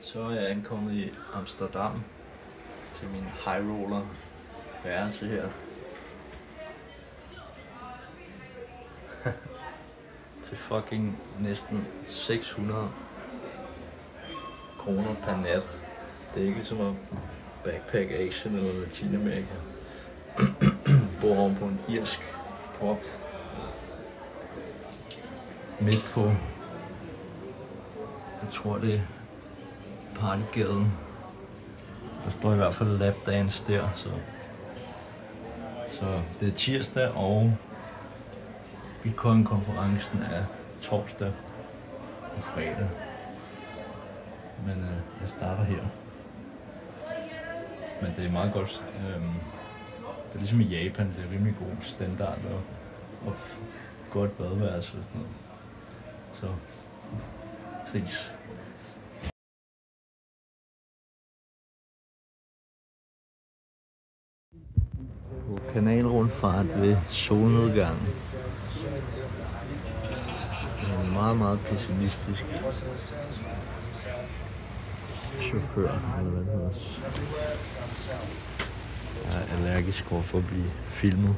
Så er jeg ankommet i Amsterdam til min high roller værelse her. Til fucking næsten 600 kroner per nat. Det er ikke som at backpack Asien eller Latinamerika. Bor oven på en irsk pop. Midt på, jeg tror det er Partygaden. Der står i hvert fald lapdance der, så det er tirsdag, og Bitcoin-konferencen er torsdag og fredag. Men jeg starter her. Men det er meget godt. Det er ligesom i Japan, det er rimelig god standard og godt badeværelse og sådan noget. Så ses. På kanalrundfart ved solnedgangen. En meget, meget pessimistisk chauffør, eller hvad det hedder. Jeg er allergisk over for at blive filmet.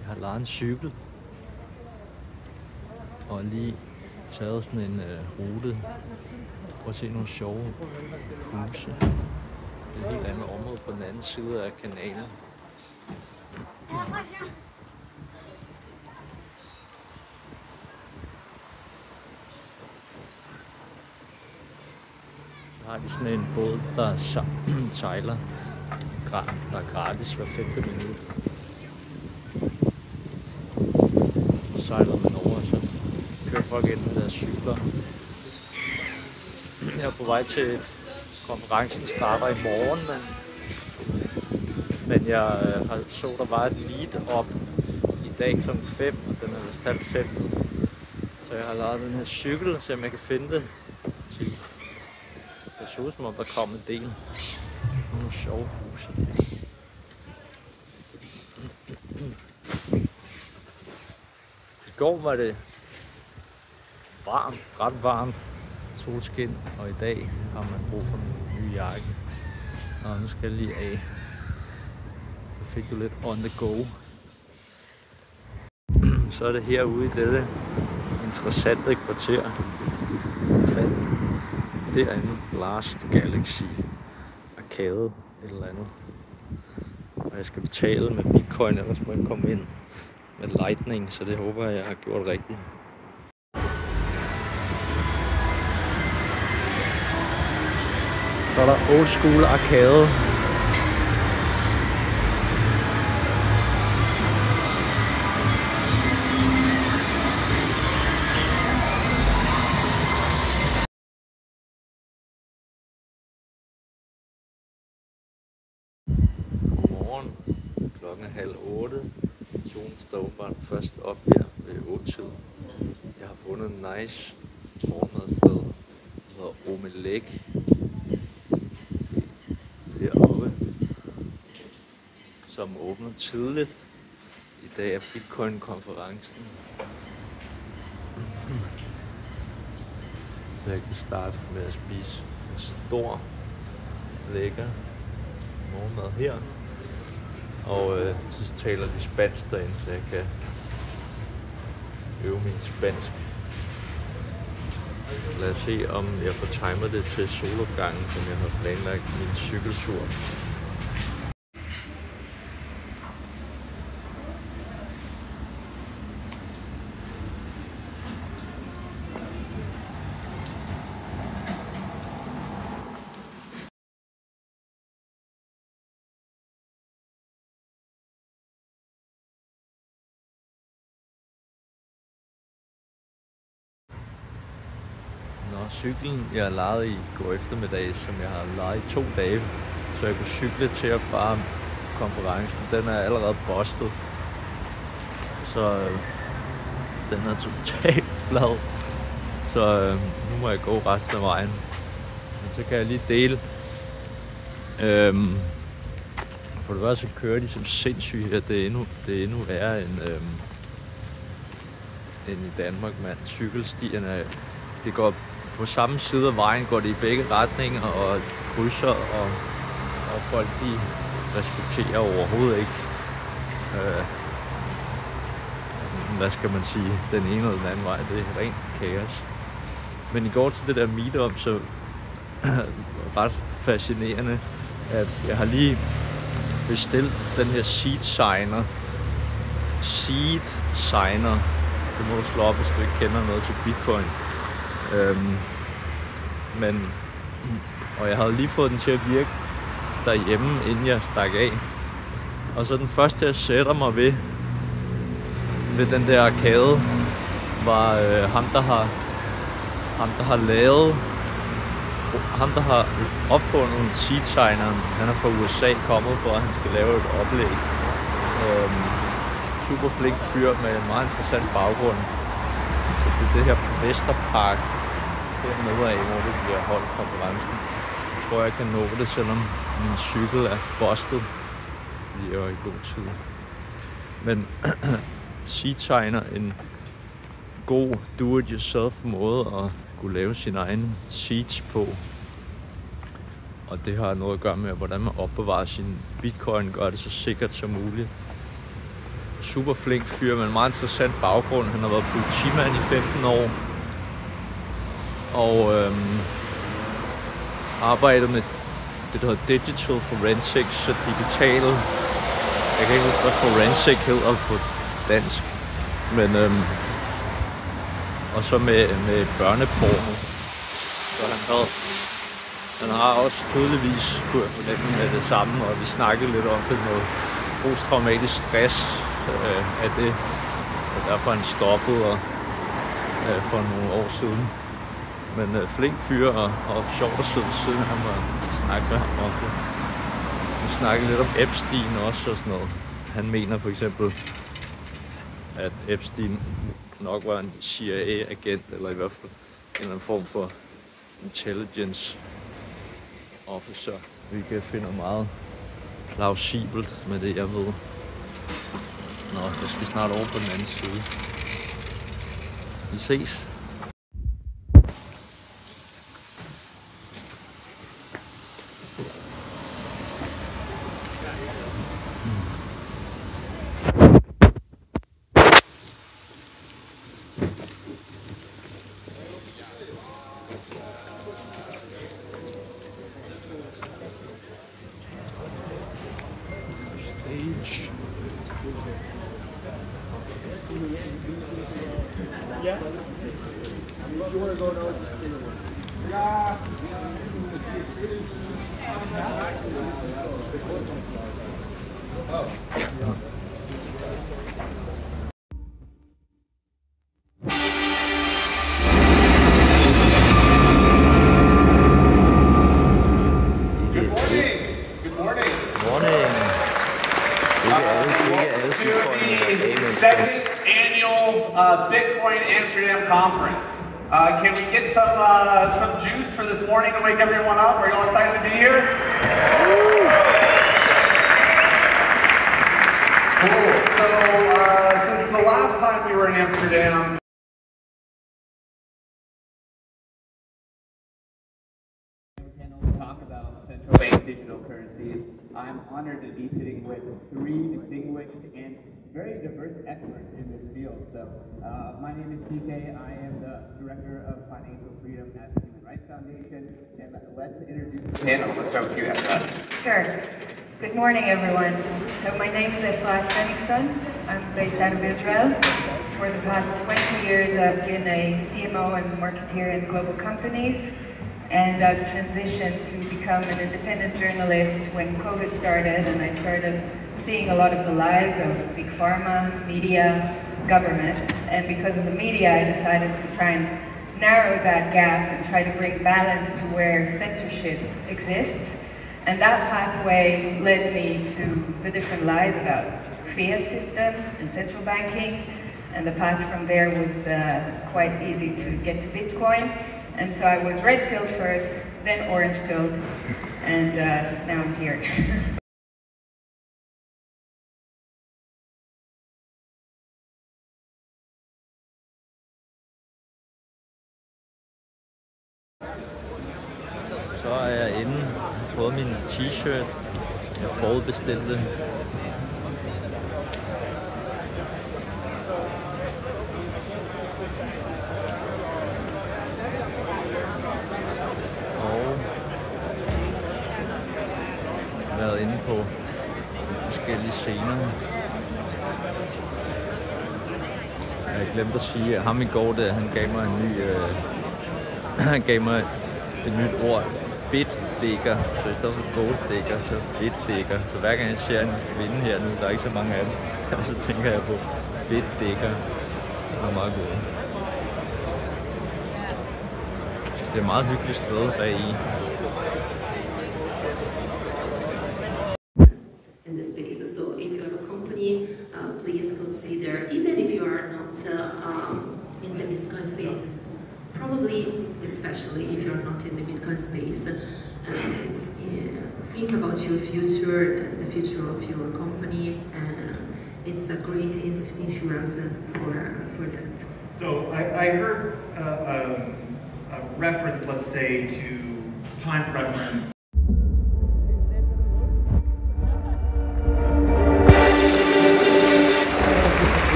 Jeg har lejet en cykel og lige taget sådan en rute. Prøv at se nogle sjove huse. Det er et helt andet område på den anden side af kanalen. Så har de sådan en båd, der sejler, der er gratis hver 5. minut. Så sejler man over, så kører folk ind med deres cykler. Jeg er på vej til konferencen starter i morgen, men jeg så der var et lead op i dag kl. 5, og den er vist halv 5. Så jeg har lavet den her cykel, så jeg kan finde det. Det så ud som om der kom en del. Nogle sjove huse. I går var det varmt, ret varmt. Solskin, og i dag har man brug for en ny jakke. Og nu skal jeg lige af. Så fik du lidt on the go. Så er det herude i dette interessante kvarter. Jeg fandt derinde Last Galaxy Arcade et eller andet. Og jeg skal betale med Bitcoin, ellers må jeg komme ind med Lightning, så det håber jeg har gjort rigtigt. Så er der Old School Arcade. Godmorgen. Klokken er 7:30. Solen står åbenbart først op her ved 8-tid. Jeg har fundet en nice morgenmadsted, der hedder Omelek. Deroppe, som åbner tidligt. I dag er Bitcoin-konferencen. Så jeg kan starte med at spise en stor, lækker morgenmad her. Og så taler de spansk derinde, så jeg kan øve min spansk. Lad os se, om jeg får timet det til solopgangen, som jeg har planlagt min cykeltur. cyklen, jeg lejede i går eftermiddag, som jeg har lejet i 2 dage, så jeg kunne cykle til og fra konferencen, den er allerede bustet. Så den er totalt flad. Så nu må jeg gå resten af vejen. Men så kan jeg lige dele. For det første så kører de som sindssygt her. Det er endnu værre end i Danmark, mand. Cykelstierne, det går på samme side af vejen, går det i begge retninger og krydser, og folk de respekterer overhovedet ikke, hvad skal man sige, den ene eller den anden vej. Det er rent kaos. Men i går til det der meetup, så ret fascinerende, at jeg har lige bestilt den her seed signer. Det må du slå op, hvis du ikke kender noget til Bitcoin. Og jeg havde lige fået den til at virke derhjemme, inden jeg stak af. Og så den første, jeg sætter mig ved den der arkade, var ham, der har opfundet seed-signeren. Han er fra USA kommet for, at han skal lave et oplæg. Super flink fyr med en meget interessant baggrund. Så det er det her Vesterpark dernede af, hvor det bliver holdt konferencen. Jeg tror, jeg kan nå det, selvom min cykel er bustet. Vi er i god tid. Men seed-signer en god do-it-yourself måde at kunne lave sin egen seeds på. Og det har noget at gøre med, hvordan man opbevarer sin bitcoin, gør det så sikkert som muligt. Super flink fyr med en meget interessant baggrund. Han har været politimand i 15 år. Og arbejdet med det, der hedder Digital Forensics, så digitale. Jeg kan ikke huske, hvad forensic hedder på dansk. Men og så med børneporno. Så han har også tydeligvis, kunne jeg fornemme, med det samme, og vi snakkede lidt om det, noget posttraumatisk stress af det, og derfor han stoppede for nogle år siden. Men flink fyr og sjovt at sidde siden ham og snakke med ham om det. Vi snakkede lidt om Epstein også og sådan noget. Han mener for eksempel, at Epstein nok var en CIA-agent, eller i hvert fald en eller anden form for intelligence officer, hvilket jeg finder meget plausibelt med det, jeg ved. Nå, jeg skal snart over på den anden side. Vi ses. Yeah. You want to go to yeah. Good morning. To the 7th annual Bitcoin Amsterdam conference. Can we get some juice for this morning to wake everyone up? Are you all excited to be here? Cool. So since the last time we were in Amsterdam, talk about central bank digital currencies, I'm honored to be sitting with 3 distinguished and very diverse experts in this field. So, my name is TK. I am the Director of Financial Freedom at the Human Rights Foundation. And let's introduce the panel. Let's start with you, Efra. Sure. Good morning, everyone. So my name is Efra Svenningsson. I'm based out of Israel. For the past 20 years, I've been a CMO and marketeer in global companies. And I've transitioned to become an independent journalist when COVID started, and I started seeing a lot of the lies of big pharma, media, government. And because of the media, I decided to try and narrow that gap and try to bring balance to where censorship exists. And that pathway led me to the different lies about fiat system and central banking. And the path from there was quite easy to get to Bitcoin. And so I was red pilled first, then orange pilled, and now I'm here. Så er jeg inde og har fået min t-shirt, jeg forudbestilte. Og været inde på forskellige scener. Jeg glemte at sige, at ham i går der, han gav mig en ny, han gav mig et nyt ord, bitdigger, så i stedet for golddigger, så bitdigger. Så hver gang jeg ser en kvinde her nu, der er ikke så mange af dem, så tænker jeg på bitdigger. Det er meget godt. Det er et meget hyggeligt sted bag i. In this space. So if you have a company, please consider, even if you are not in the Bitcoin space, probably, especially if you're not in the Bitcoin space, think about your future and the future of your company. It's a great insurance for that. So I heard a reference, let's say, to time preference.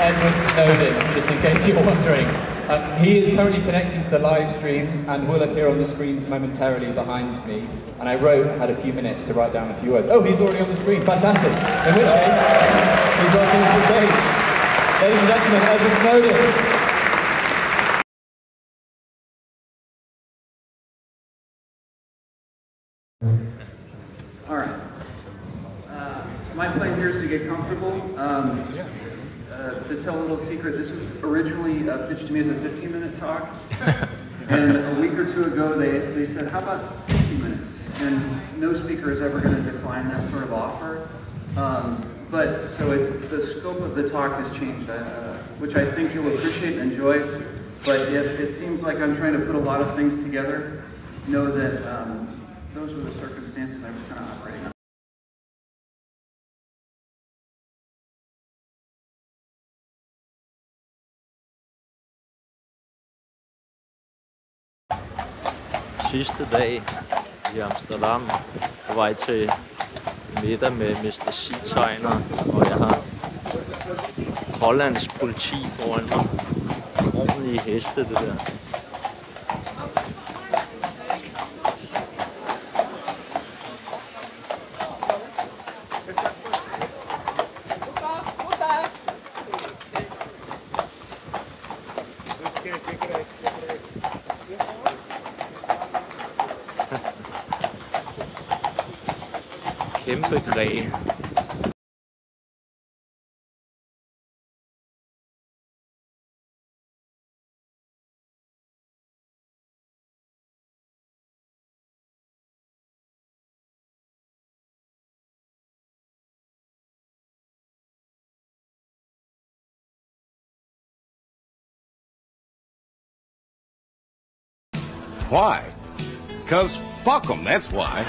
Edward Snowden, just in case you're wondering. He is currently connecting to the live stream and will appear on the screens momentarily behind me. And I had a few minutes to write down a few words. Oh, he's already on the screen. Fantastic. In which case, he's welcome to the stage. Ladies and gentlemen, Edward Snowden. All right. My plan here is to get comfortable. To tell a little secret, this was originally pitched to me as a 15-minute talk. And a week or two ago, they said, how about 60 minutes? And no speaker is ever going to decline that sort of offer. So the scope of the talk has changed, which I think you'll appreciate and enjoy. But if it seems like I'm trying to put a lot of things together, know that those were the circumstances I was kind of operating on. Sidste dag i Amsterdam, på vej til middag med Mr. Seategner, og jeg har Hollands politi foran mig. Ordentlige heste, det der. Kæmpe græ. Why? 'Cause fuck 'em, that's why.